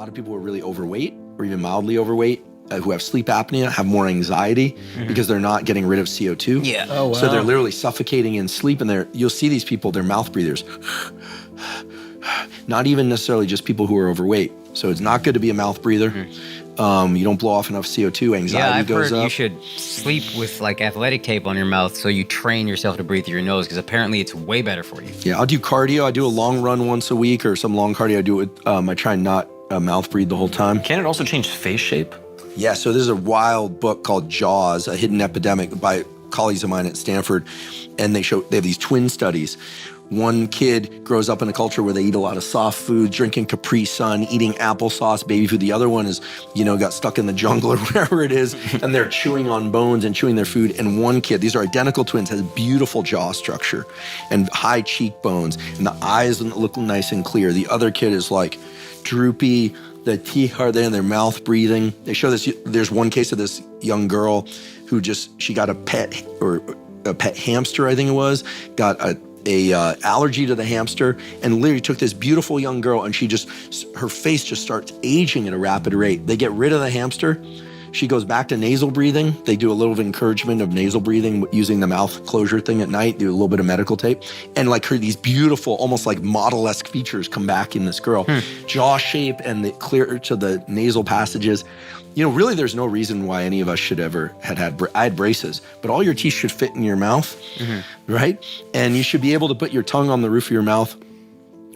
lot of people who are really overweight or even mildly overweight who have sleep apnea have more anxiety because they're not getting rid of CO2. Yeah. Oh, wow. So they're literally suffocating in sleep, and you'll see these people, they're mouth breathers. Not even necessarily just people who are overweight. So it's not good to be a mouth breather. You don't blow off enough CO2, anxiety goes up. You should sleep with like athletic tape on your mouth so you train yourself to breathe through your nose, because apparently it's way better for you. Yeah, I'll do cardio. I do a long run once a week or some long cardio. I do it. I try and not mouth breathe the whole time. Can it also change face shape? Yeah, so there's a wild book called Jaws, A Hidden Epidemic by colleagues of mine at Stanford, and they have these twin studies. One kid grows up in a culture where they eat a lot of soft food, drinking Capri Sun, eating applesauce, baby food. The other one is, got stuck in the jungle or wherever it is, and they're chewing on bones and chewing their food. And one kid, these are identical twins, has beautiful jaw structure and high cheekbones, and the eyes look nice and clear. The other kid is like droopy, the teeth are there, and their mouth breathing. They show this, there's one case of this young girl who she got a pet hamster, I think it was, got a allergy to the hamster, and literally took this beautiful young girl, and her face just starts aging at a rapid rate. They get rid of the hamster. She goes back to nasal breathing. They do a little encouragement of nasal breathing using the mouth closure thing at night, do a little bit of medical tape. And these beautiful, almost like model-esque features come back in this girl. Jaw shape and the clear to the nasal passages. Really there's no reason why any of us should ever I had braces, but all your teeth should fit in your mouth, right? And you should be able to put your tongue on the roof of your mouth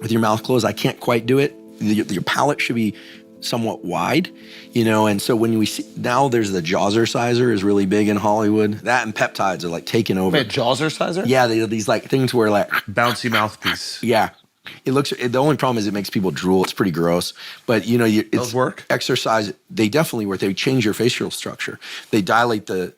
with your mouth closed. I can't quite do it. Your palate should be somewhat wide, and so when we see, now there's the Jawzerciser is really big in Hollywood. That and peptides are like taking over. Wait, Jawzerciser? Yeah, they have these like things where like bouncy mouthpiece. Yeah. The only problem is it makes people drool. It's pretty gross, but Those work? Exercise. They definitely work. They change your facial structure. They dilate the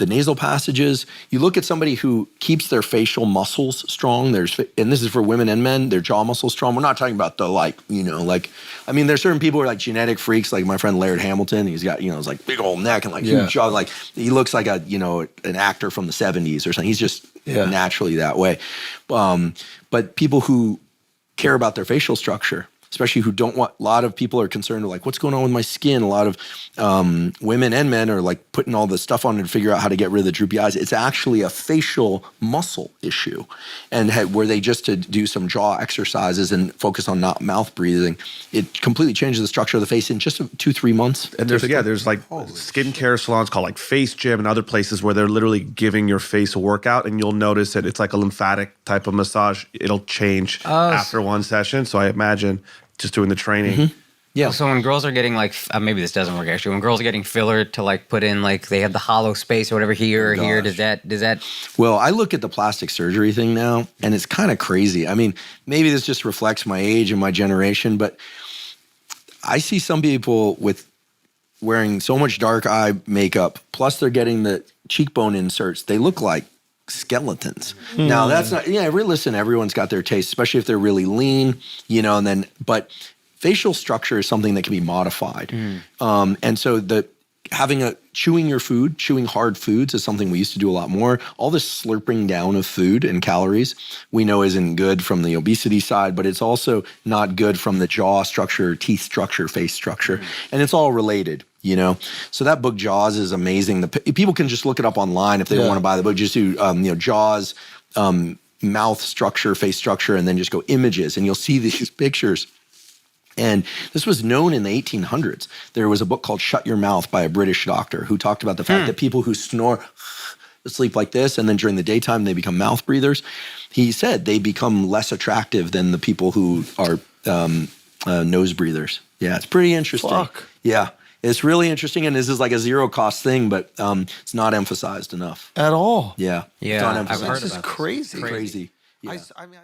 nasal passages. You look at somebody who keeps their facial muscles strong. And this is for women and men, their jaw muscles strong. We're not talking about there's certain people who are like genetic freaks, like my friend Laird Hamilton. He's got, his like big old neck and like huge jaw. Like he looks like an actor from the 70s or something. He's just naturally that way. But people who care about their facial structure, especially a lot of people are concerned with like, what's going on with my skin? A lot of women and men are like putting all this stuff on to figure out how to get rid of the droopy eyes. It's actually a facial muscle issue, and where they just to do some jaw exercises and focus on not mouth breathing, it completely changes the structure of the face in just 2-3 months. And there's like skincare salons called like Face Gym and other places where they're literally giving your face a workout, and you'll notice that it's like a lymphatic type of massage. It'll change after one session. So I imagine just doing the training. Yeah. So when girls are getting like, maybe this doesn't work actually, when girls are getting filler to like put in like, they have the hollow space or whatever here or here, does that? Well, I look at the plastic surgery thing now, and it's kind of crazy. I mean, maybe this just reflects my age and my generation, but I see some people with wearing so much dark eye makeup, plus they're getting the cheekbone inserts. They look like skeletons. Now that's not, listen, everyone's got their taste, especially if they're really lean, but facial structure is something that can be modified. And so chewing hard foods is something we used to do a lot more. All this slurping down of food and calories we know isn't good from the obesity side, but it's also not good from the jaw structure, teeth structure, face structure. And it's all related. So that book Jaws is amazing. People can just look it up online if they want to buy the book. Just do Jaws, mouth structure, face structure, and then just go images, and you'll see these pictures. And this was known in the 1800s. There was a book called Shut Your Mouth by a British doctor who talked about the fact that people who snore, sleep like this, and then during the daytime they become mouth breathers. He said they become less attractive than the people who are nose breathers. Yeah, it's pretty interesting. Fuck. Yeah. It's really interesting, and this is like a zero-cost thing, but it's not emphasized enough. At all? Yeah. Yeah, It's not I've emphasized. heard This is about crazy. Crazy. Yeah. I mean,